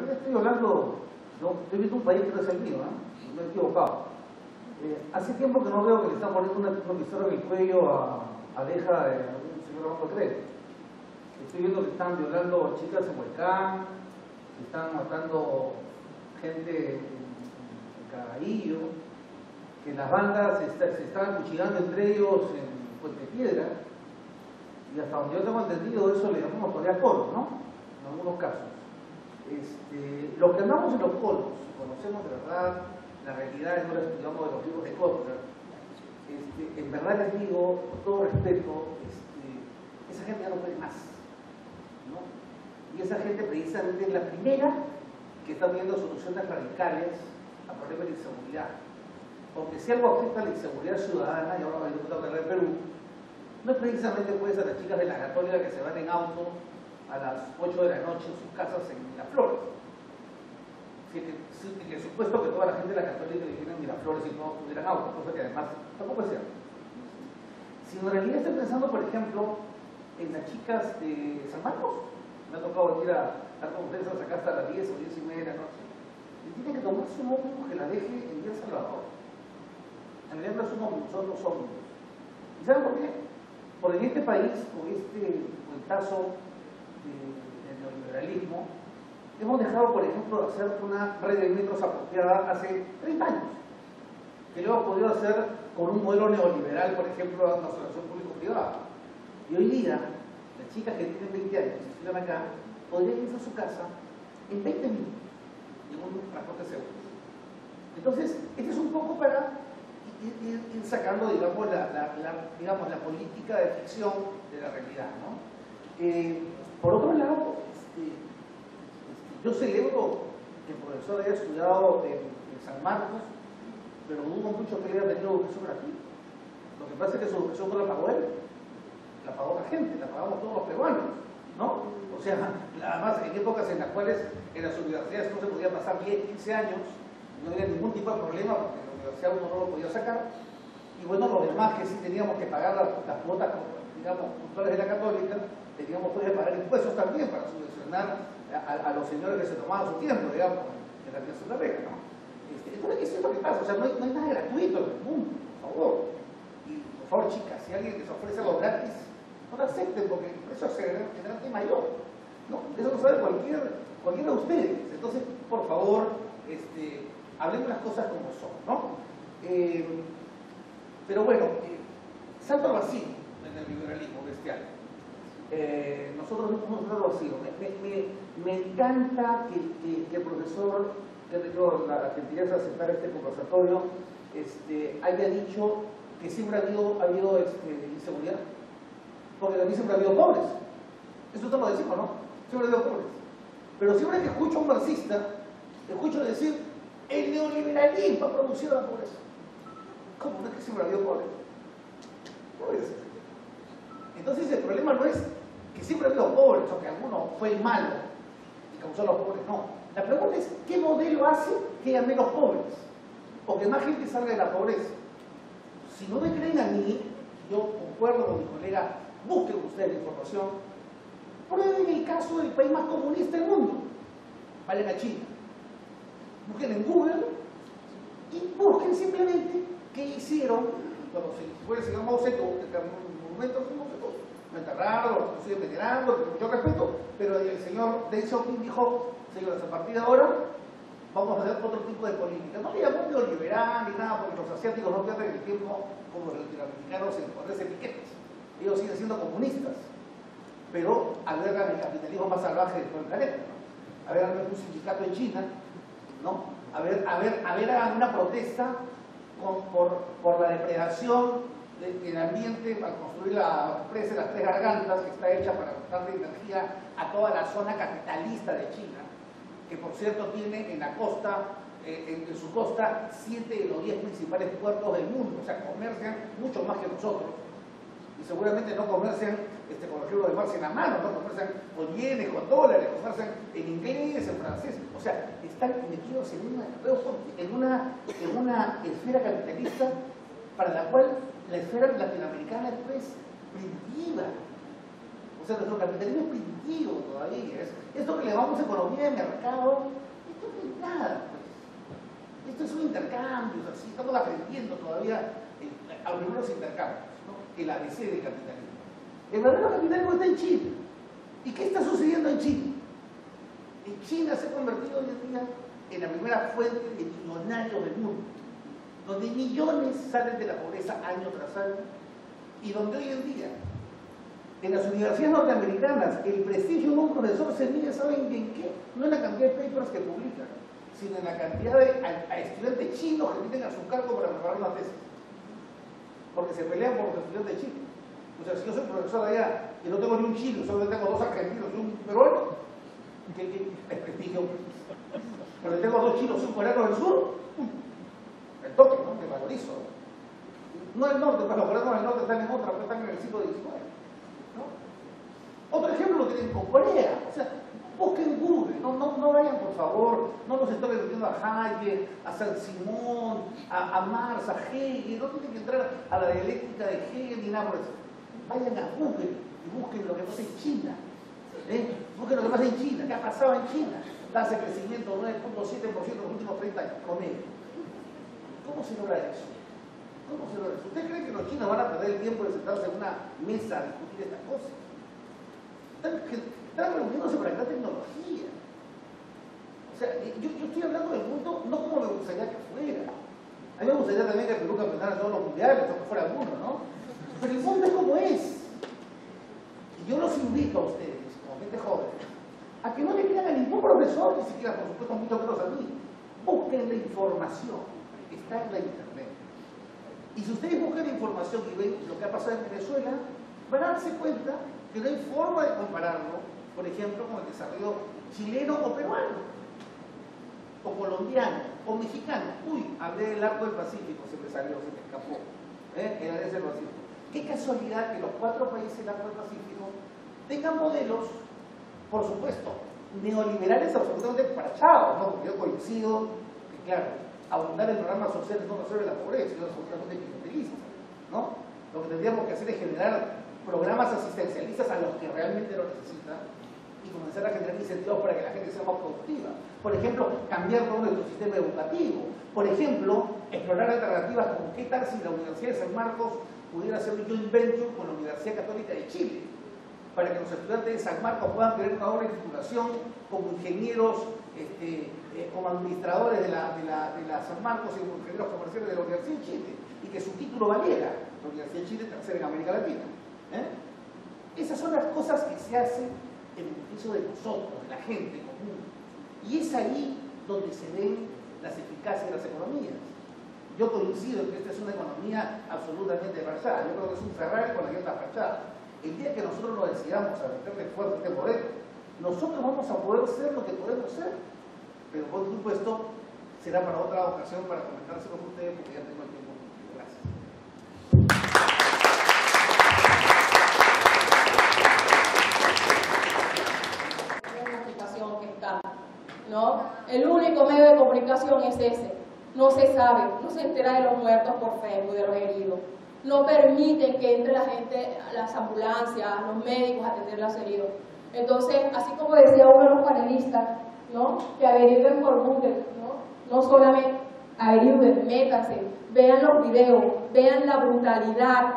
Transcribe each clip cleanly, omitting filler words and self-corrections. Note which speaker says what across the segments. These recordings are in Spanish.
Speaker 1: realidad estoy hablando, yo he visto un país que no es el mío, ¿no? Me he equivocado. Hace tiempo que no veo que le están poniendo una pistola en el cuello a Deja de un señor Armando Creel. Estoy viendo que están violando chicas en Huaycán, que están matando gente en Caraballo, que las bandas se están cuchillando entre ellos en Puente Piedra, y hasta donde yo tengo entendido eso le llamamos todavía colos, ¿no? En algunos casos. Los que andamos en los colos, conocemos de verdad la realidad, no la estudiamos de los libros de Kotler, en verdad les digo, con todo respeto, esa gente ya no puede más, ¿no? Y esa gente precisamente es la primera que está viendo soluciones radicales a problemas de inseguridad. Porque si algo afecta a la inseguridad ciudadana, y ahora el diputado del Perú, no es precisamente pues a las chicas de la Católica que se van en auto a las 8 de la noche en sus casas en Miraflores. En el supuesto que toda la gente de la Católica viviera en Miraflores y no tuvieran auto, cosa que además tampoco es cierto. Si en realidad estoy pensando, por ejemplo, en las chicas de San Marcos, me ha tocado venir a dar conferencias acá hasta las 10 o 10 y media de la noche, y tienen que tomarse un ómnibus que la deje en Vía Salvador. En realidad no es un ómnibus, son los ómnibus. ¿Y saben por qué? Porque en este país, con este cuentazo del neoliberalismo, hemos dejado, por ejemplo, de hacer una red de metros apropiada hace 30 años, que lo hemos podido hacer con un modelo neoliberal, por ejemplo, de una asociación público-privada. Y hoy día, las chicas que tienen 20 años y estudian acá, podrían irse a su casa en 20 minutos, en un transporte seguro. Entonces, este es un poco para ir sacando, digamos, la política de ficción de la realidad, ¿no? Por otro lado, yo celebro que el profesor haya estudiado en San Marcos, pero dudo mucho que le haya tenido educación gratuita. Lo que pasa es que su educación no la pagó él, la pagó la gente, la pagamos todos los peruanos, ¿no? O sea, además en épocas en las cuales en las universidades no se podía pasar 10, 15 años, no había ningún tipo de problema porque en la universidad uno no lo podía sacar, y bueno, los demás que sí teníamos que pagar las cuotas, digamos, culturales de la Católica, teníamos que pagar impuestos también para subvencionar a los señores que se tomaban su tiempo, digamos, en la clase de la beca, ¿no? Entonces, eso es lo que pasa, o sea, no hay nada gratuito en el mundo, por favor. Y por favor, chicas, si alguien les ofrece algo gratis, no lo acepten porque eso es generalmente mayor, ¿no? Eso lo sabe cualquiera de ustedes. Entonces, por favor, hablemos las cosas como son, ¿no? Pero bueno, salto al vacío en el liberalismo bestial. Nosotros no podemos saltar al vacío. Me encanta que el profesor, que ha tenido la gentileza de aceptar este conversatorio, haya dicho que siempre ha habido inseguridad, porque también siempre ha habido pobres. Eso te lo decimos, ¿no? Siempre ha habido pobres. Pero siempre que escucho a un marxista, escucho decir, el neoliberalismo ha producido la pobreza. ¿Cómo no es que siempre ha habido pobres? No es. Entonces el problema no es que siempre ha habido pobres, o que alguno fue el malo y causó a los pobres, no. La pregunta es, ¿qué modelo hace que haya menos pobres? O que más gente salga de la pobreza. Si no me creen a mí, yo concuerdo con mi colega, busquen ustedes la información, prueben el caso del país más comunista del mundo, vayan a China. Busquen en Google y busquen simplemente qué hicieron cuando se fue el señor Mao Zedong, el monumento del Mao Zedong. Lo enterraron, lo siguen venerando, con mucho respeto, pero el señor Deng Xiaoping dijo, señores, a partir de ahora vamos a hacer otro tipo de política. No le llamó neoliberal ni nada, porque los asiáticos no pierden el tiempo como los latinoamericanos en ponerse piquetes. Ellos siguen siendo comunistas, pero albergan el capitalismo más salvaje de todo el planeta, ¿no? A ver, hagan un sindicato en China, ¿no? A ver, hagan una protesta por la depredación del ambiente al construir la presa de las Tres Gargantas, que está hecha para darle energía a toda la zona capitalista de China, que por cierto tiene en la costa, en su costa, 7 de los 10 principales puertos del mundo, o sea, comercian mucho más que nosotros, y seguramente no comercian con los libros de Marx en la mano, no comercian con yenes, con dólares, comercian en inglés, en francés, o sea, están metidos en una esfera capitalista para la cual la esfera latinoamericana es primitiva. O O sea, nuestro capitalismo es primitivo todavía. Esto que le llamamos economía de mercado, esto no es nada, pues. Esto es un intercambio, así, estamos aprendiendo todavía a los primeros intercambios, ¿no? El ABC del capitalismo. El verdadero capitalismo está en China. ¿Y qué está sucediendo en China? En China se ha convertido hoy en día en la primera fuente de millonarios del mundo, donde millones salen de la pobreza año tras año, y donde hoy en día, en las universidades norteamericanas, el prestigio de un profesor se mide, ¿saben en qué? No en la cantidad de papers que publican, sino en la cantidad de estudiantes chinos que meten a su cargo para preparar una tesis. Porque se pelean por los estudiantes chinos. O sea, si yo soy profesor allá y no tengo ni un chino, solo tengo 2 argentinos y un peruano, ¿qué prestigio? Pero tengo 2 chinos y un coreano del sur, el toque, ¿no? Me valorizo. No el norte, pues los coreanos del norte están en otra, pues están en el siglo XIX, ¿no? Otro ejemplo lo tienen con Corea. O sea, busquen Google, no vayan por favor, no nos estén remitiendo a Hayek, a Saint-Simon, a Marx, a Hegel, no tienen que entrar a la dialéctica de Hegel ni nada por eso. Vayan a Google y busquen lo que pasa en China. Busquen lo que pasa en China, qué ha pasado en China. Tasa de crecimiento 9.7% en los últimos 30 años, promedio. ¿Cómo se logra eso? ¿Cómo se logra eso? ¿Usted cree que los chinos van a perder el tiempo de sentarse en una mesa a discutir estas cosas? Están reuniéndose para crear tecnología. O sea, yo estoy hablando del mundo no como me gustaría que fuera. A mí me gustaría también que Perú campeonara todos los mundiales, o que fuera alguno, ¿no? Pero el mundo es como es. Y yo los invito a ustedes, como gente joven, a que no le crean a ningún profesor, ni siquiera, por supuesto, mucho menos a mí. Busquen la información, está en la internet. Y si ustedes buscan la información y ven lo que ha pasado en Venezuela, van a darse cuenta que no hay forma de compararlo, por ejemplo, con el desarrollo chileno o peruano, o colombiano, o mexicano. Uy, hablé del arco del Pacífico, se me salió, se me escapó. Era ese el Pacífico. Qué casualidad que los 4 países del arco del Pacífico tengan modelos, por supuesto, neoliberales absolutamente parachados, ¿no? Porque yo coincido que, claro, abundar en programas sociales no resuelve la pobreza, sino absolutamente clientelista, ¿no? Lo que tendríamos que hacer es generar programas asistencialistas a los que realmente lo necesitan y comenzar a generar incentivos para que la gente sea más productiva. Por ejemplo, cambiar todo nuestro sistema educativo. Por ejemplo, explorar alternativas como qué tal si la Universidad de San Marcos pudiera hacer un joint venture con la Universidad Católica de Chile, para que los estudiantes de San Marcos puedan tener una obra de titulación como ingenieros, como administradores de la San Marcos y como ingenieros comerciales de la Universidad de Chile, y que su título valiera. La Universidad de Chile, tercera en América Latina. Esas son las cosas que se hacen en beneficio de nosotros, de la gente común. Y es ahí donde se ven las eficacias de las economías. Yo coincido en que esta es una economía absolutamente fachada. Yo creo que es un Ferrari con la llanta fachada. El día que nosotros lo decidamos a meterle fuerza a este modelo, nosotros vamos a poder ser lo que podemos ser. Pero por supuesto, será para otra ocasión para comentárselo con ustedes, porque ya tengo el tiempo. Gracias.
Speaker 2: ¿No? El único medio de comunicación es ese. No se sabe, no se entera de los muertos por Facebook, de los heridos. No permiten que entre la gente, las ambulancias, los médicos a atender a los heridos. Entonces, así como decía uno de los panelistas, ¿no? Que averigüen por Google, no solamente averigüen, métanse, vean los videos, vean la brutalidad,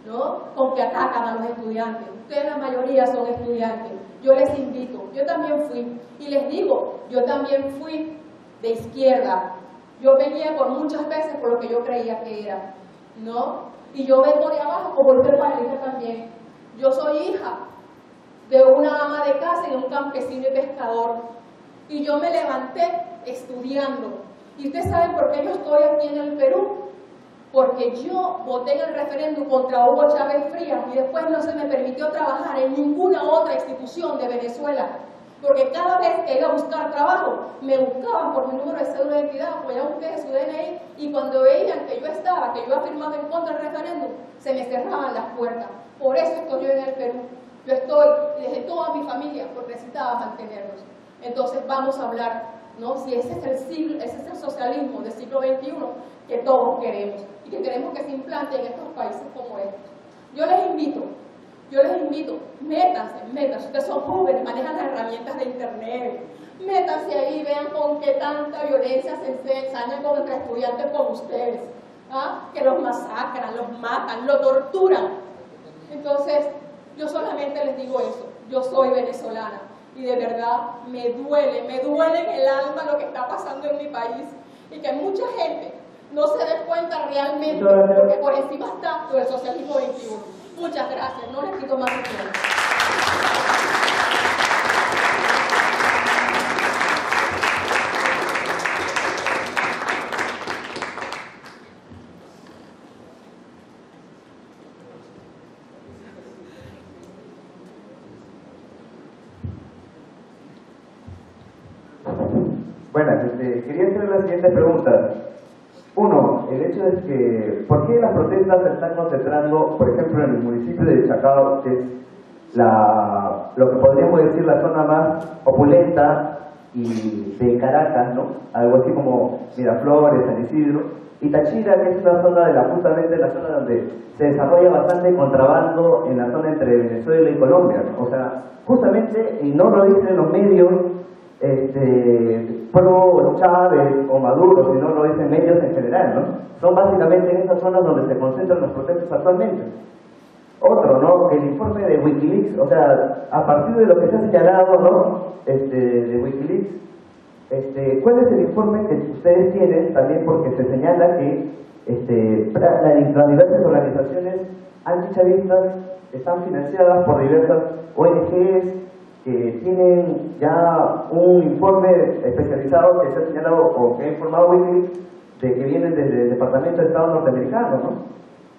Speaker 2: ¿no? Con que atacan a los estudiantes. Ustedes la mayoría son estudiantes. Yo les invito, yo también fui, y les digo, yo también fui de izquierda. Yo venía por muchas veces por lo que yo creía que era, ¿no? Y yo vengo de abajo, como el panelista también. Yo soy hija de una ama de casa y de un campesino y pescador. Y yo me levanté estudiando. ¿Y ustedes saben por qué yo estoy aquí en el Perú? Porque yo voté en el referéndum contra Hugo Chávez Frías y después no se me permitió trabajar en ninguna otra institución de Venezuela. Porque cada vez que iba a buscar trabajo, me buscaban por mi número de cédula de identidad, pues ya busqué su DNI, y cuando veían que yo estaba, que yo había firmado en contra del referéndum, se me cerraban las puertas. Por eso estoy yo en el Perú. Yo estoy, y desde toda mi familia, porque necesitaba mantenernos. Entonces vamos a hablar, ¿no? Si ese es el siglo, ese es el socialismo del siglo XXI que todos queremos, y que queremos que se implante en estos países como estos. Yo les invito Yo les invito, métanse, ustedes son jóvenes, manejan las herramientas de internet, métanse ahí, vean con qué tanta violencia se ensañan con nuestros estudiantes como ustedes, ¿ah? Que los masacran, los matan, los torturan. Entonces, yo solamente les digo eso, yo soy venezolana y de verdad me duele en el alma lo que está pasando en mi país y que mucha gente no se dé cuenta realmente porque por encima está todo el socialismo 21. Muchas gracias, no les quito más tiempo.
Speaker 3: Buenas, quería hacer la siguiente pregunta. Uno, el hecho es que, ¿por qué las protestas se están concentrando, por ejemplo, en el municipio de Chacao, que es lo que podríamos decir la zona más opulenta y de Caracas, ¿no? Algo así como Miraflores, San Isidro, y Táchira, que es una zona justamente la zona donde se desarrolla bastante contrabando en la zona entre Venezuela y Colombia, ¿no? O sea, justamente, y no lo dicen los medios pro Chávez o Maduro, sino lo dicen medios en general, ¿no? Son básicamente en esas zonas donde se concentran los protestos actualmente. Otro, ¿no? El informe de Wikileaks, o sea, a partir de lo que se ha señalado, ¿no? De Wikileaks, ¿cuál es el informe que ustedes tienen? También porque se señala que las diversas organizaciones antichavistas están financiadas por diversas ONGs que tienen ya un informe especializado que se ha señalado o que ha informado Wikileaks de que vienen desde el Departamento de Estado norteamericano, ¿no?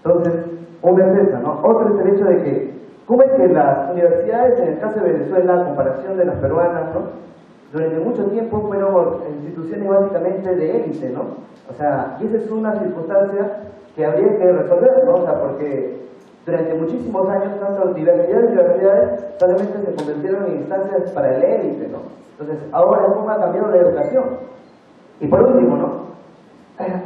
Speaker 3: Entonces, una es esa, ¿no? Otro es el hecho de que, ¿cómo es que las universidades, en el caso de Venezuela, a comparación de las peruanas, ¿no? Durante mucho tiempo fueron instituciones básicamente de élite, ¿no? O sea, y esa es una circunstancia que habría que resolver, ¿no? O sea, porque durante muchísimos años, tanto universidades solamente se convirtieron en instancias para el élite, ¿no? Entonces, ahora cómo ha cambiado la educación. Y por último, ¿no?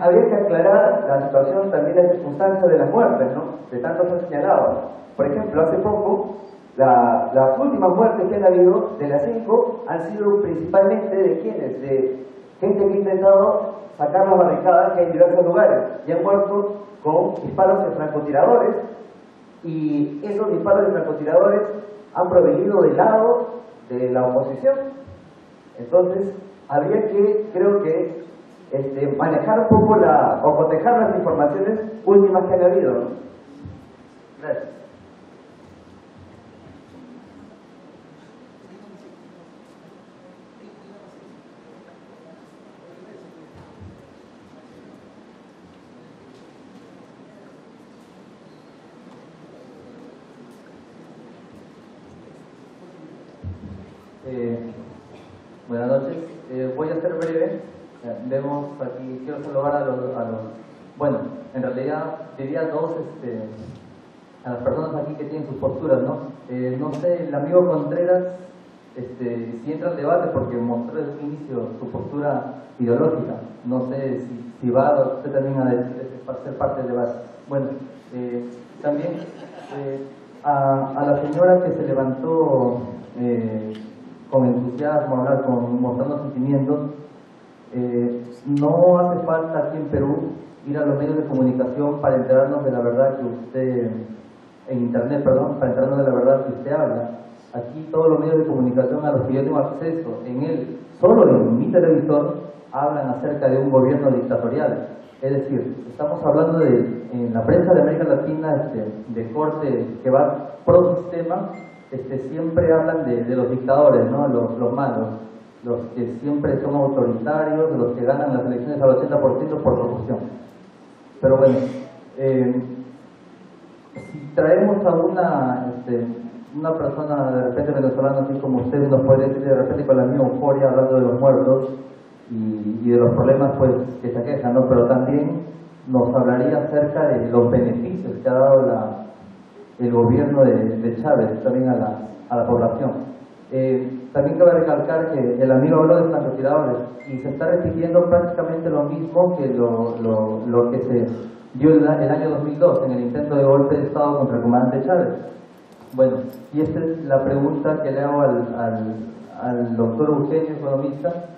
Speaker 3: Habría que aclarar la situación, también la circunstancia de las muertes, ¿no? De tantos han señalado. Por ejemplo, hace poco, las últimas muertes que han habido, de las 5, han sido principalmente de quienes, de gente que ha intentado sacar las barricadas que hay en diversos lugares y han muerto con disparos de francotiradores, y esos disparos de francotiradores han provenido del lado de la oposición. Entonces, habría que, creo que, manejar un poco o cotejar las informaciones últimas que han habido, ¿no? Gracias.
Speaker 4: Buenas noches, voy a ser breve. Vemos aquí, quiero saludar a los bueno, en realidad diría a las personas aquí que tienen sus posturas, ¿no? No sé, el amigo Contreras si entra al debate porque mostró desde un inicio su postura ideológica. No sé si va usted también a decir, para ser parte del debate. Bueno, también a la señora que se levantó con entusiasmo, mostrando sentimientos, no hace falta aquí en Perú ir a los medios de comunicación para enterarnos de la verdad que usted, en internet, perdón, para enterarnos de la verdad que usted habla. Aquí todos los medios de comunicación a los que yo tengo acceso, solo en mi televisor, hablan acerca de un gobierno dictatorial. Es decir, estamos hablando en la prensa de América Latina, de corte que va pro sistema, siempre hablan de los dictadores, ¿no? Los malos, los que siempre son autoritarios, los que ganan las elecciones al 80% por corrupción. Pero bueno, si traemos a una persona de repente venezolana, así como usted nos puede decir de repente con la misma euforia hablando de los muertos y de los problemas pues que se aquejan, ¿no? Pero también nos hablaría acerca de los beneficios que ha dado el gobierno de Chávez también a la población. También cabe recalcar que el amigo habló de francotiradores y se está repitiendo prácticamente lo mismo que lo que se dio el año 2002 en el intento de golpe de Estado contra el comandante Chávez. Bueno, y esta es la pregunta que le hago al doctor Eugenio, economista.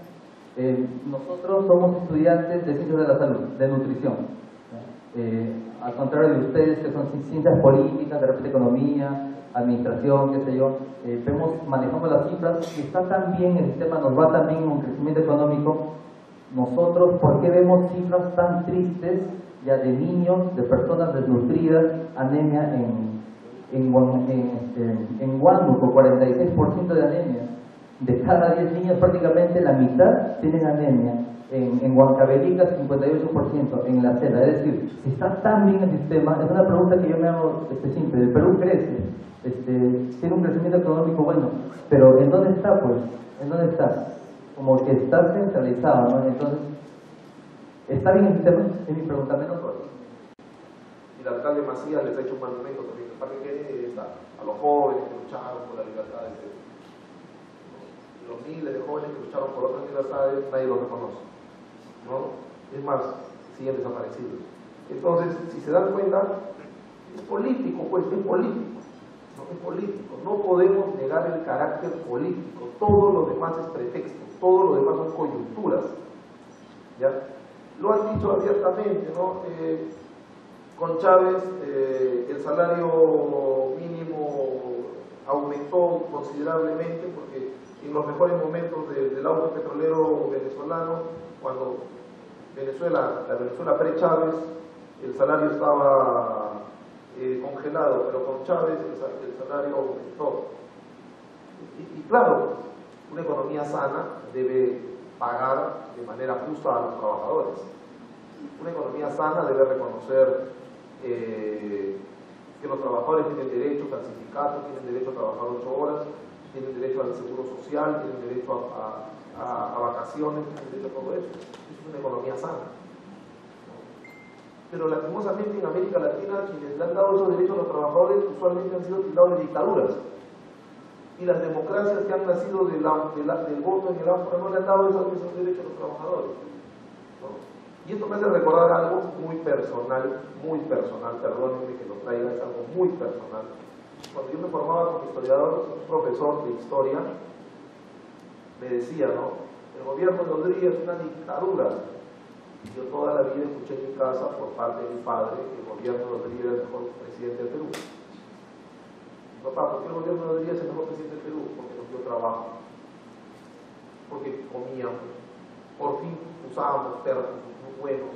Speaker 4: Nosotros somos estudiantes de ciencias de la salud, de nutrición. Al contrario de ustedes que son ciencias políticas, de repente economía, administración, qué sé yo, manejamos las cifras y está tan bien, el sistema nos va tan bien en un crecimiento económico. Nosotros, ¿por qué vemos cifras tan tristes ya de niños, de personas desnutridas, anemia en Huánuco, 46% de anemia? De cada 10 niños prácticamente la mitad tienen anemia. En Huancavelica 58%, en la selva. Es decir, si está tan bien el sistema, es una pregunta que yo me hago simple. El Perú crece, tiene un crecimiento económico bueno, pero ¿en dónde está pues? ¿En dónde está? Como que está centralizado, ¿no? Entonces, ¿está bien el sistema? Es mi pregunta, menos por eso.
Speaker 5: Y el alcalde Macías les ha hecho un monumento también. El Parque Kennedy está a los jóvenes que lucharon por la libertad de este. Los miles de jóvenes que lucharon por otras libertades, nadie los reconoce, ¿no? Es más, siguen desaparecidos. Entonces, si se dan cuenta, es político, pues, es político, ¿no? Es político. No podemos negar el carácter político. Todo lo demás es pretexto, todo lo demás son coyunturas, ¿ya? Lo han dicho abiertamente, ¿no? Con Chávez, el salario mínimo aumentó considerablemente porque en los mejores momentos del auge petrolero venezolano, cuando la Venezuela pre-Chávez, el salario estaba congelado, pero con Chávez el salario aumentó. Y claro, una economía sana debe pagar de manera justa a los trabajadores. Una economía sana debe reconocer que los trabajadores tienen derecho al sindicato, tienen derecho a trabajar 8 horas, tienen derecho al seguro social, tienen derecho a vacaciones, tienen derecho a todo eso. Eso es una economía sana. Pero lastimosamente en América Latina quienes le han dado esos derechos a los trabajadores usualmente han sido tildados de dictaduras. Y las democracias que han nacido del voto en el ánfora no le han dado esos derechos a los trabajadores, ¿no? Y esto me hace recordar algo muy personal, perdónenme que lo traiga, es algo muy personal. Cuando yo me formaba como historiador, un profesor de historia me decía, ¿no? El gobierno de Rodríguez es una dictadura. Yo toda la vida escuché en mi casa, por parte de mi padre, que el gobierno de Rodríguez era el mejor presidente del Perú. Papá, ¿por qué el gobierno de Rodríguez es el mejor presidente del Perú? Porque nos dio trabajo, porque comíamos, por fin usábamos perros muy buenos,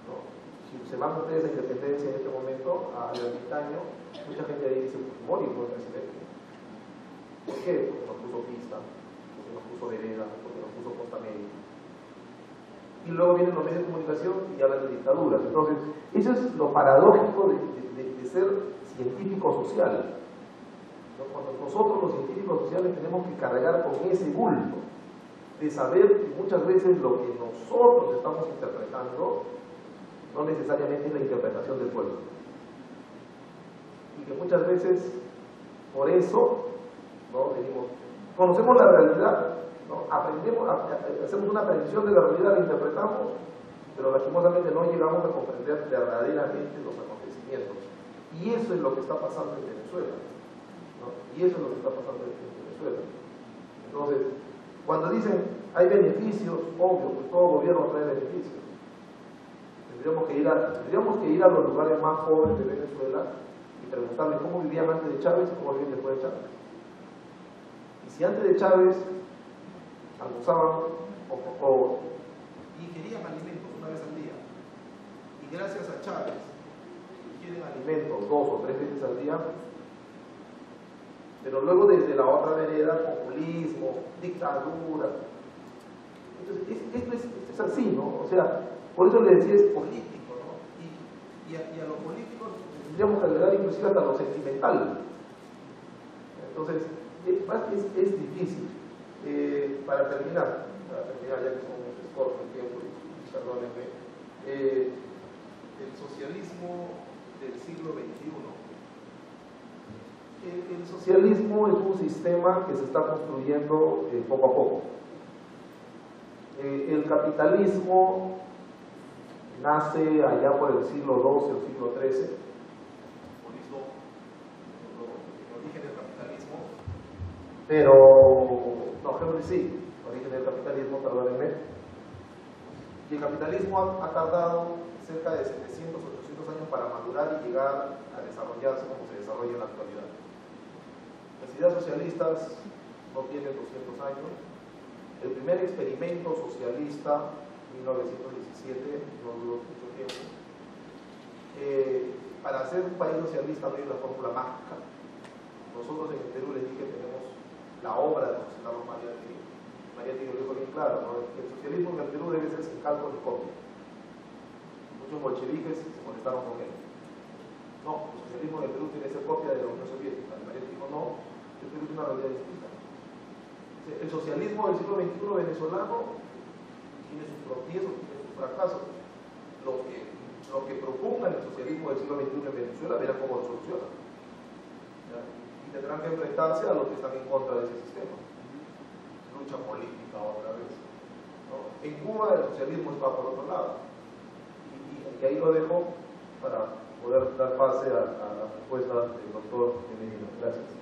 Speaker 5: ¿no? Si se van ustedes a Independencia en este momento, al ermitaño, mucha gente ahí dice, Fujimori fue presidente. ¿Por qué? Porque nos puso pista, porque nos puso vereda, porque nos puso costa médica. Y luego vienen los medios de comunicación y hablan de dictaduras. Entonces, eso es lo paradójico de ser científico social. Cuando nosotros los científicos sociales tenemos que cargar con ese bulto de saber que muchas veces lo que nosotros estamos interpretando no necesariamente es la interpretación del pueblo. Y que muchas veces, por eso, ¿no? Conocemos la realidad, ¿no? Hacemos una predicción de la realidad, la interpretamos, pero lastimosamente no llegamos a comprender verdaderamente los acontecimientos. Y eso es lo que está pasando en Venezuela, ¿no? Y eso es lo que está pasando en Venezuela. Entonces, cuando dicen hay beneficios, obvio, pues todo gobierno trae beneficios. Tendríamos que ir a los lugares más pobres de Venezuela y preguntarles cómo vivían antes de Chávez y cómo viven después de Chávez. Y si antes de Chávez almorzaban y querían alimentos una vez al día, y gracias a Chávez quieren alimentos 2 o 3 veces al día, pero luego desde la otra vereda, populismo, dictadura. Entonces, esto es así, ¿no? O sea, por eso le decía, es político, ¿no? Y a los políticos tendríamos que agregar inclusive hasta lo sentimental. Entonces, es difícil. Para terminar, ya que somos cortos el tiempo, perdónenme, el socialismo del siglo XXI. El socialismo es un sistema que se está construyendo poco a poco. El capitalismo nace allá por el siglo XII o siglo XIII, Pero, no, Henry sí, origen del capitalismo, perdónenme. Y el capitalismo ha tardado cerca de 700, 800 años para madurar y llegar a desarrollarse como se desarrolla en la actualidad. Las ideas socialistas no tienen 200 años. El primer experimento socialista, 1917, no duró mucho tiempo. Para ser un país socialista no hay una fórmula mágica. Nosotros en el Perú les dije tenemos la obra de José Carlos Mariátegui. Mariátegui lo dijo bien claro, ¿no? El socialismo en el Perú debe ser sin cálculo ni copia. Muchos bolcheviques se molestaron con él. No, el socialismo en el Perú tiene que ser copia de la Unión Soviética. Mariátegui dijo no, el Perú tiene una realidad distinta. El socialismo del siglo XXI venezolano tiene sus tropiezos, tiene sus fracasos. Lo que propongan el socialismo del siglo XXI en Venezuela, verán cómo lo solucionan. Y tendrán que enfrentarse a los que están en contra de ese sistema. Lucha política otra vez, ¿no? En Cuba el socialismo está por otro lado. Y ahí lo dejo para poder dar pase a la respuesta del doctor Medina. Gracias.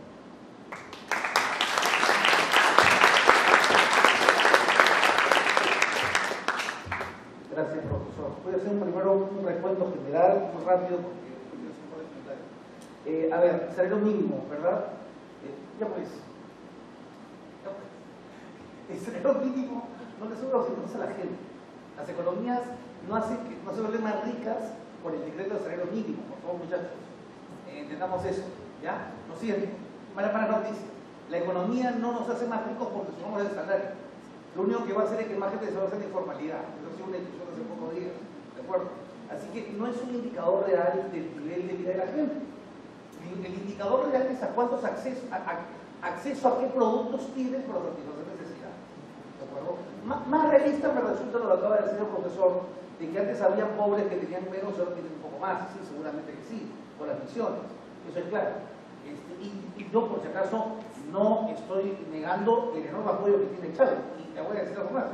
Speaker 1: Gracias, profesor. Voy a hacer primero un recuento general, muy rápido, porque a ver, salario mínimo, ¿verdad? Ya pues. El salario mínimo no le sube los impuestos a la gente. Las economías no se vuelven más ricas por el decreto de salario mínimo, por favor, muchachos. Entendamos eso, ¿ya? No sirve. Mala noticia. La economía no nos hace más ricos porque subamos el salario. Lo único que va a hacer es que más gente se va a hacer en informalidad. Eso ha sido una discusión hace pocos días, ¿de acuerdo? Así que no es un indicador real del nivel de vida de la gente. El indicador real es a cuántos acceso a qué productos tienes para satisfacer necesidades. ¿De acuerdo? Más realista me resulta lo que acaba de decir el profesor, de que antes había pobres que tenían menos y ahora tienen un poco más. Sí, seguramente que sí, por las misiones. Eso es claro. Y yo, por si acaso, no estoy negando el enorme apoyo que tiene Chávez. Y te voy a decir algo más.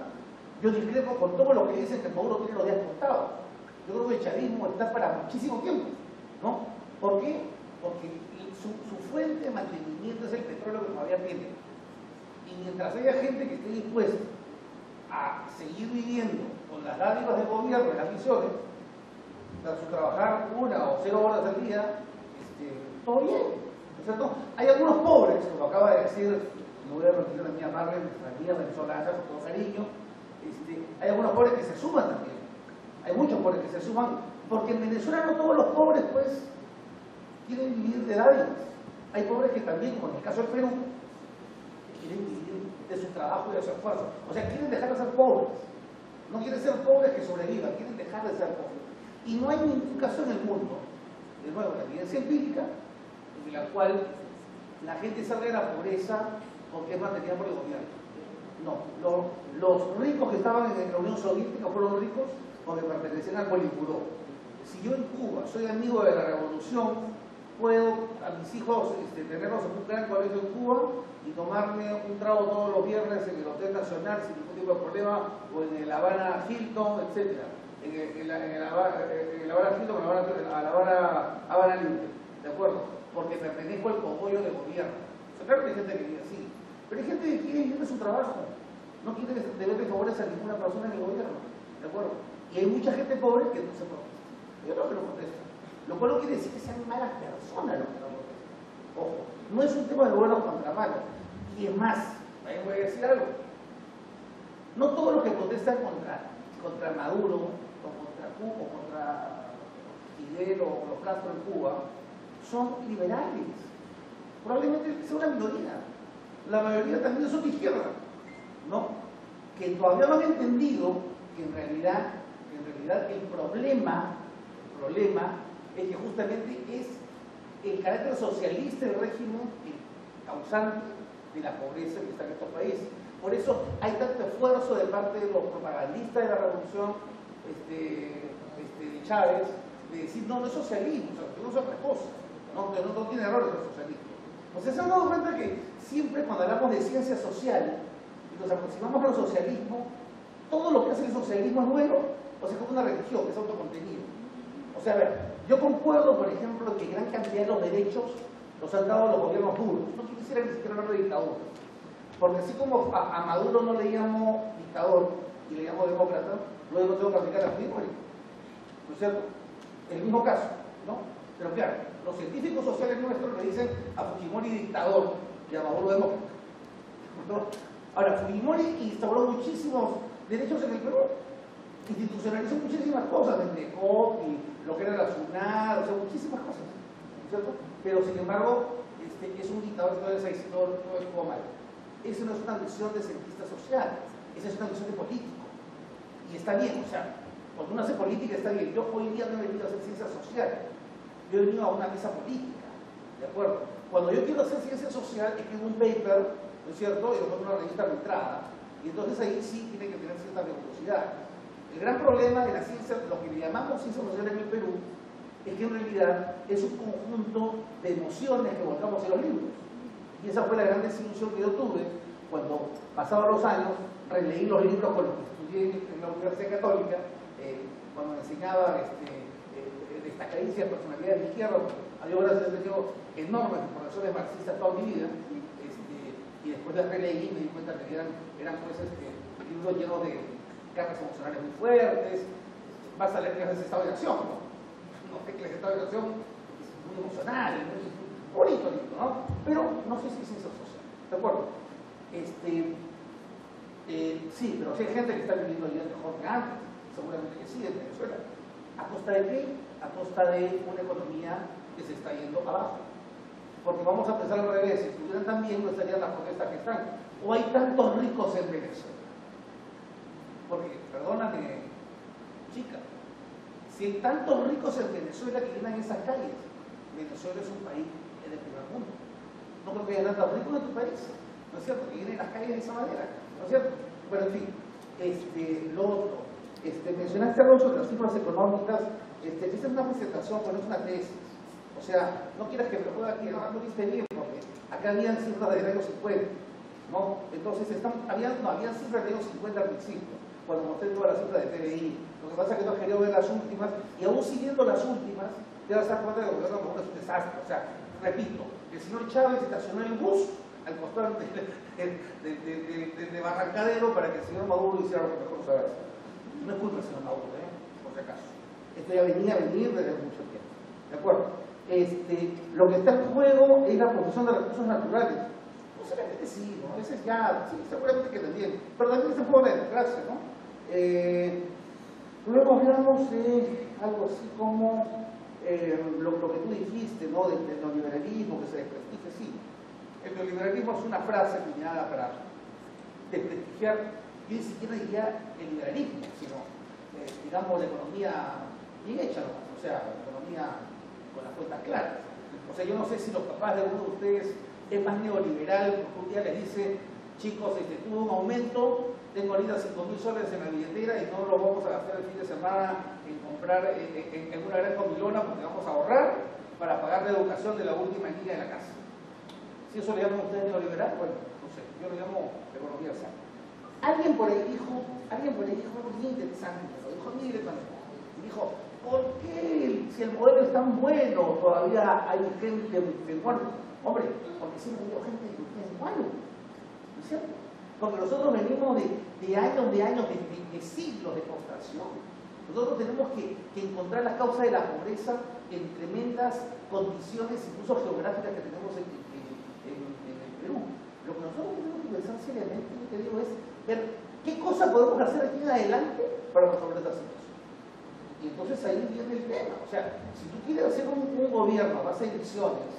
Speaker 1: Yo discrepo con todo lo que dicen que Maduro tiene los días contados. Yo creo que el chavismo está para muchísimo tiempo, ¿no? ¿Por qué? Porque su fuente de mantenimiento es el petróleo que todavía tiene. Y mientras haya gente que esté dispuesta a seguir viviendo con las dádivas del gobierno y las misiones, para su trabajar 1 o 0 horas al día, todo bien. ¿Cierto? Hay algunos pobres, como acaba de decir, no voy a repetir a mi madre, nuestra amiga venezolana, con todo cariño, hay algunos pobres que se suman también. Hay muchos pobres que se suman, porque en Venezuela no todos los pobres, pues, quieren vivir de dádivas. Hay pobres que también, como en el caso del Perú, quieren vivir de su trabajo y de su esfuerzo. O sea, quieren dejar de ser pobres. No quieren ser pobres que sobrevivan, quieren dejar de ser pobres. Y no hay ningún caso en el mundo, de nuevo, la evidencia empírica, en la cual la gente sale de la pobreza porque es mantenida por el gobierno. No, los ricos que estaban en la Unión Soviética fueron ricos porque pertenecían al Politburó. Si yo en Cuba soy amigo de la revolución, puedo a mis hijos tenerlos en un gran colegio en Cuba y tomarme un trago todos los viernes en el Hotel Nacional sin ningún tipo de problema, o en el Habana Hilton, etc. En el Habana Hilton, en la Habana Libre, ¿de acuerdo? Porque pertenezco al cogollo del gobierno. O sea, claro que hay gente que vive así, pero hay gente que quiere vivir de su trabajo, no quiere deberle favores a ninguna persona en el gobierno, ¿de acuerdo? Y hay mucha gente pobre que no se protesta. Yo creo que no protesta. Lo cual no quiere decir que sean malas personas los que no protestan. Ojo, no es un tema de bueno contra malo. Y es más, ahí voy a decir algo. No todos los que protestan contra Maduro, o contra Cuba, o contra Fidel o los Castro en Cuba, son liberales. Probablemente sea una minoría. La mayoría también son de izquierda, ¿no? Que todavía no han entendido que en realidad el problema es que justamente es el carácter socialista del régimen el causante de la pobreza que está en estos países. Por eso hay tanto esfuerzo de parte de los propagandistas de la revolución de Chávez de decir, no es socialismo, no es otra cosa, no tiene errores el socialismo. O sea, se han dado cuenta que siempre cuando hablamos de ciencia social y nos aproximamos al socialismo, todo lo que hace el socialismo es bueno, o sea, como una religión, que es autocontenido. O sea, a ver, yo concuerdo, por ejemplo, que gran cantidad de los derechos los han dado los gobiernos duros. No quisiera ni siquiera hablar de dictadura. Porque así como a Maduro no le llamo dictador y le llamo demócrata, luego tengo que aplicar a Fujimori. ¿No es cierto? El mismo caso, ¿no? Pero claro, los científicos sociales nuestros le dicen a Fujimori dictador y a Maduro demócrata, ¿no? Ahora, Fujimori instauró muchísimos derechos en el Perú, institucionalizó muchísimas cosas, el NECOP y lo que era la SUNAT, o sea, muchísimas cosas, ¿no es cierto? Pero sin embargo, es un dictador, entonces no estuvo mal. Eso no es una visión de cientista social, esa es una visión de político. Y está bien, o sea, cuando uno hace política está bien. Yo hoy día no he venido a hacer ciencia social, yo he venido a una mesa política, ¿de acuerdo? Cuando yo quiero hacer ciencia social, escribo un paper, ¿no es cierto? Y lo pongo en una revista arbitrada, y entonces ahí sí tiene que tener cierta rigurosidad. El gran problema de la ciencia, lo que le llamamos ciencia social en el Perú, es que en realidad es un conjunto de emociones que volcamos en los libros. Y esa fue la gran desilusión que yo tuve cuando, pasados los años, releí los libros con los que estudié en la Universidad Católica, cuando me enseñaba destacadísimas personalidades de izquierda. Había gracias a Dios enormes profesores marxistas toda mi vida, y después las releí y me di cuenta que eran pues, libros llenos de cargas emocionales muy fuertes. Vas a leer clases de estado de acción, ¿no? No sé qué es estado de acción, es muy emocional, muy bonito libro, ¿no? Pero no sé si es ciencia social, ¿de acuerdo? Sí, pero si hay gente que está viviendo ya mejor que antes, seguramente que sí, en Venezuela. ¿A costa de qué? A costa de una economía que se está yendo abajo. Porque vamos a pensar al revés, si estuvieran tan bien, no estarían las protestas que están. O hay tantos ricos en Venezuela. Porque, perdóname, chica, si hay tantos ricos en Venezuela que llenan esas calles, Venezuela es un país en el primer mundo. No creo que haya tantos ricos en tu país, ¿no es cierto? Que llenen las calles de esa manera, ¿no es cierto? Bueno, en fin, lo otro, mencionaste algo sobre las cifras económicas. Esta es una presentación, pero no es una tesis. O sea, no quieras que me lo pueda aquí, no lo viste bien, porque acá habían cifras de los años 50, ¿no? Entonces, habían cifras de los años 50 al principio, cuando mostré toda la cifra de PBI. Lo que pasa es que no quería ver las últimas, y aún siguiendo las últimas, te vas a dar cuenta de que el gobierno de Maduro es un desastre. O sea, repito, el señor Chávez estacionó el bus al costado de Barrancadero para que el señor Maduro hiciera lo que mejor sabe hacer. No es culpa del señor Maduro, por si acaso. Esto ya venía a venir desde mucho tiempo. ¿De acuerdo? Lo que está en juego es la posesión de recursos naturales. Posiblemente sí, ¿no? A veces ya, sí, seguramente que también. Pero también está en juego la democracia, ¿no? Luego hablamos de algo así como lo que tú dijiste, ¿no? Del neoliberalismo, que se desprestigia, sí. El neoliberalismo es una frase acuñada para desprestigiar, yo ni siquiera diría el liberalismo, sino, digamos, la economía bien hecha, ¿no? O sea, la economía con las cuentas claras. O sea, yo no sé si los papás de alguno de ustedes es más neoliberal, porque un día les dice, chicos, tuve un aumento, tengo ahorita 5.000 soles en la billetera y no lo vamos a gastar el fin de semana en comprar en una gran comilona porque vamos a ahorrar para pagar la educación de la última niña de la casa. Si eso le llaman ustedes neoliberal, bueno, no sé, yo lo llamo economía sana. Alguien por ahí dijo algo muy interesante, lo dijo directamente. Dijo, ¿por qué si el modelo es tan bueno todavía hay gente que muere? Hombre, porque siempre hay gente que es malo, ¿no es cierto? Porque nosotros venimos de años, de siglos de postración. Nosotros tenemos que encontrar la causa de la pobreza en tremendas condiciones, incluso geográficas, que tenemos en el Perú. Lo que nosotros tenemos que pensar seriamente, yo te digo, es ver qué cosa podemos hacer aquí en adelante para resolver esta situación. Y entonces ahí viene el tema. O sea, si tú quieres hacer un gobierno a base de elecciones,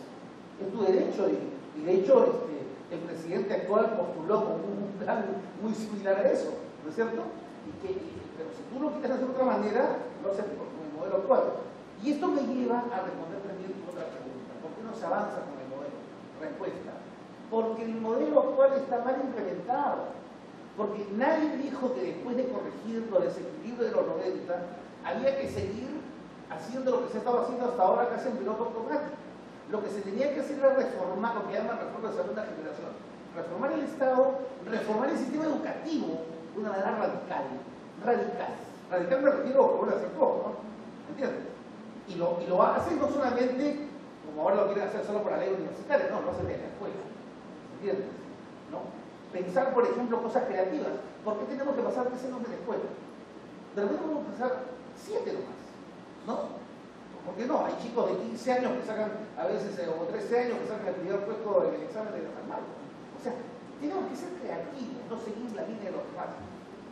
Speaker 1: es tu derecho, y de hecho el presidente actual postuló con un plan muy similar a eso, ¿no es cierto? Pero si tú lo quieres hacer de otra manera, lo haces con el modelo actual. Y esto me lleva a responder también otra pregunta: ¿por qué no se avanza con el modelo? Respuesta: porque el modelo actual está mal implementado. Porque nadie dijo que después de corregir los desequilibrios de los 90 había que seguir haciendo lo que se estaba haciendo hasta ahora, casi en piloto automático. Lo que se tenía que hacer era reformar, lo que llaman reforma de segunda generación, reformar el Estado, reformar el sistema educativo de una manera radical. Radical me refiero a volver a hacer todo, ¿no? ¿Entiendes? Y lo hacen no solamente, como ahora lo quieren hacer solo por la ley universitaria, no, lo hacen en la escuela. ¿Entiendes? ¿No? pensar, por ejemplo, cosas creativas. ¿Por qué tenemos que pasar 3 años en la escuela? De repente podemos pasar 7 nomás, ¿no? ¿Por qué no? Hay chicos de 15 años que sacan, a veces, o 13 años que sacan el primer puesto en el examen de San Marcos. O sea, tenemos que ser creativos, no seguir la línea de los demás.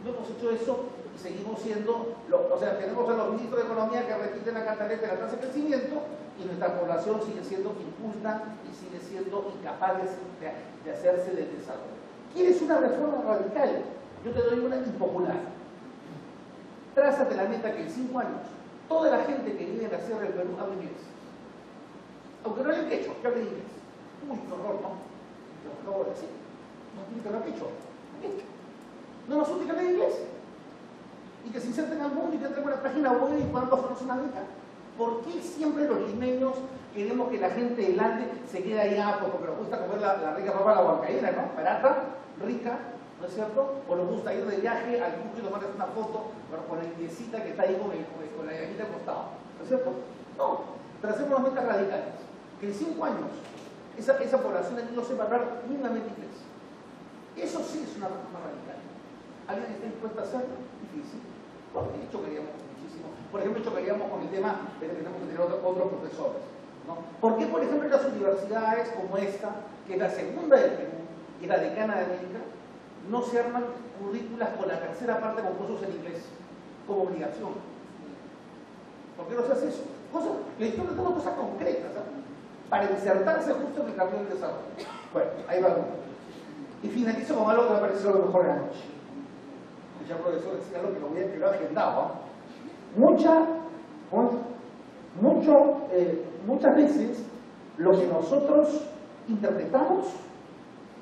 Speaker 1: No hemos hecho eso y seguimos siendo, o sea, tenemos a los ministros de Economía que repiten la cantaleta de la tasa de crecimiento y nuestra población sigue siendo inculta y sigue siendo incapaz de hacerse del desarrollo. ¿Quieres una reforma radical? Yo te doy una impopular. Trázate la meta que en 5 años toda la gente que vive en la Sierra del Perú habla inglés. Aunque no haya quechua, que hable inglés. Uy, qué horror, ¿no? Lo acabo de decir. No tiene que hablar quechua. No nos útil que hable inglés. Y que se inserten al mundo y que entren a una página web y puedan pasarnos una meta. ¿Por qué siempre los limeños queremos que la gente del Ande se quede allá porque nos gusta comer la rica papa de la huancaína, ¿no? Barata, rica, ¿no es cierto? O nos gusta ir de viaje al Cusco y tomarles una foto con la indiecita que está ahí con la gallita al costado, ¿no es cierto? No, pero hacemos unas metas radicales. Que en 5 años esa población de niños sepa hablar mínimamente inglés. Eso sí es una reforma radical. ¿Alguien está dispuesto a hacerlo? Difícil. Porque chocaríamos muchísimo. Por ejemplo, chocaríamos con el tema de que tenemos que tener otros profesores, ¿no? ¿Por qué, por ejemplo, en las universidades como esta, que es la segunda del Perú y la decana de América, no se arman currículas con la tercera parte con cursos en inglés como obligación? ¿Por qué no se hace eso? Le estoy dando cosas concretas, ¿eh? Para insertarse justo en el camino del desarrollo. Bueno, ahí va uno. Y finalizo con algo que me ha parecido lo mejor de la noche. Ya profesor decía algo que lo he agendado, ¿eh? Muchas veces lo que nosotros interpretamos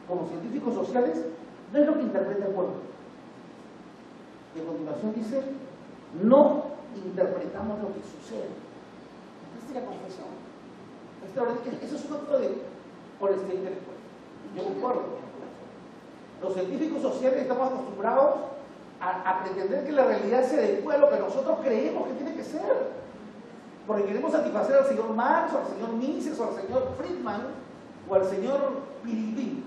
Speaker 1: como científicos sociales no es lo que interpreta el pueblo. Y a continuación dice, no interpretamos lo que sucede. Esta es la confesión. Eso es un acto de honestidad intelectual. Yo concuerdo con eso. Los científicos sociales estamos acostumbrados a pretender que la realidad se adecue a lo que nosotros creemos que tiene que ser. Porque queremos satisfacer al señor Marx, o al señor Mises, o al señor Friedman, o al señor Pirimpín.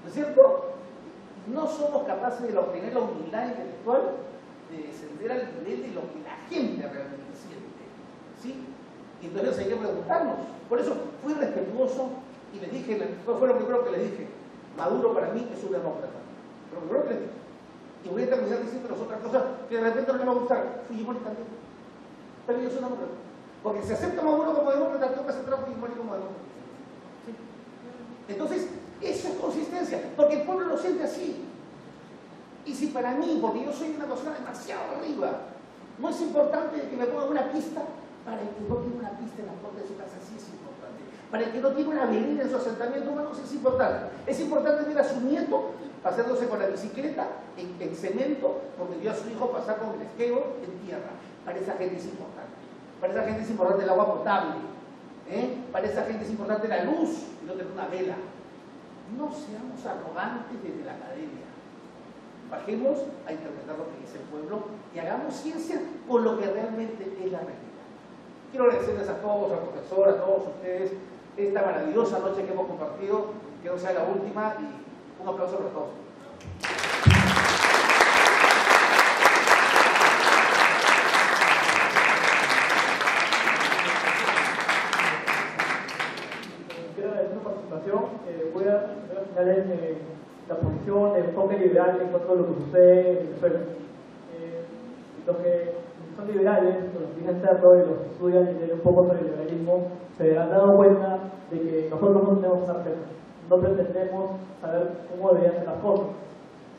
Speaker 1: ¿No es cierto? No somos capaces de obtener la humildad intelectual de descender al nivel de lo que la gente realmente siente. ¿Sí? Y entonces hay que preguntarnos. Por eso fui respetuoso y les dije, fue lo primero que les dije, Maduro para mí es un demócrata. Lo primero que les dije. Y voy a terminar diciéndoles otras cosas que de repente no les va a gustar. Fujimori también. También es un demócrata. Porque si acepta Maduro como demócrata, tengo que aceptar a Fujimori como demócrata. ¿Sí? Entonces, eso es consistencia, porque el pueblo lo siente así. Y si para mí, porque yo soy una persona demasiado arriba, no es importante que me pongan una pista, para el que no tiene una pista en la puerta de su casa sí es importante. Para el que no tiene una avenida en su asentamiento humano sí es importante. Es importante ver a su nieto pasándose con la bicicleta en cemento, porque vio a su hijo pasar con el esqueo en tierra. Para esa gente es importante. Para esa gente es importante el agua potable. Para esa gente es importante la luz y no tener una vela. No seamos arrogantes desde la academia. Bajemos a interpretar lo que dice el pueblo y hagamos ciencia con lo que realmente es la realidad. Quiero agradecerles a todos, al profesor, a todos ustedes, esta maravillosa noche que hemos compartido, que no sea la última, y un aplauso para todos.
Speaker 6: Quiero agradecer su participación. Voy a señalar la posición de enfoque liberal en cuanto a lo que sucede en Venezuela. Los que son liberales, los que dicen serlo y los que estudian y leen un poco sobre el liberalismo, se han dado cuenta de que nosotros no tenemos una receta, no pretendemos saber cómo deberían ser las cosas,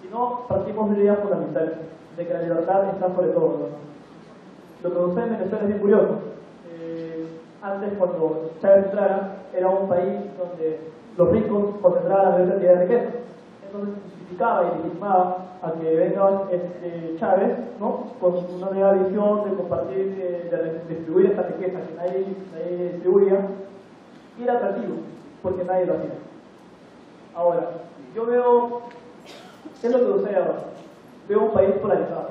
Speaker 6: sino partimos de una idea fundamental, de que la libertad está sobre todo, ¿no? Lo que sucede en Venezuela es bien curioso. Antes, cuando Chávez entrara, era un país donde los ricos concentraban la mayor cantidad de riqueza. Entonces justificaba y legitimaba a que venga Chávez, ¿no?, con una nueva visión de compartir, de distribuir esta riqueza que nadie distribuía, y era atractivo, porque nadie lo hacía. Ahora, yo veo, ¿qué es lo que sucede ahora? Veo un país polarizado.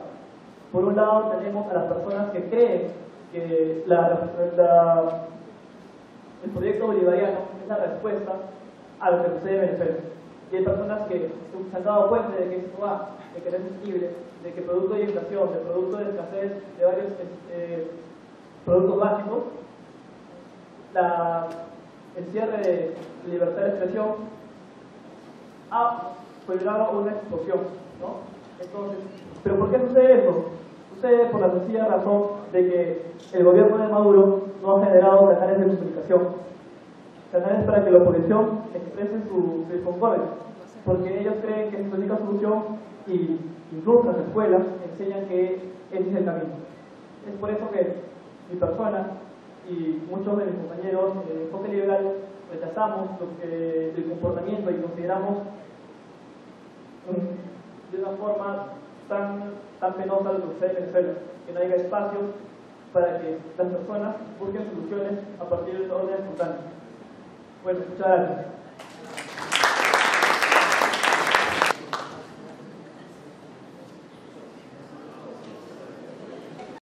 Speaker 6: Por un lado tenemos a las personas que creen que el proyecto bolivariano es la respuesta a lo que sucede en Venezuela. Y hay personas que se han dado cuenta de que esto va, de que no es sostenible, de que producto de inflación, de producto de escasez de varios productos básicos, el cierre de libertad de expresión ha generado una explosión, ¿no? Entonces, ¿pero por qué sucede eso? Sucede por la sencilla razón de que el gobierno de Maduro no ha generado canales de comunicación, canales para que la oposición exprese su disconcordia, porque ellos creen que es la única solución y incluso las escuelas enseñan que ese es el camino. Es por eso que mi persona y muchos de mis compañeros de enfoque liberal rechazamos el comportamiento y consideramos de una forma tan penosa lo que sucede en Venezuela, que no haya espacios para que las personas busquen soluciones a partir de orden espontáneo. Bueno, muchas gracias.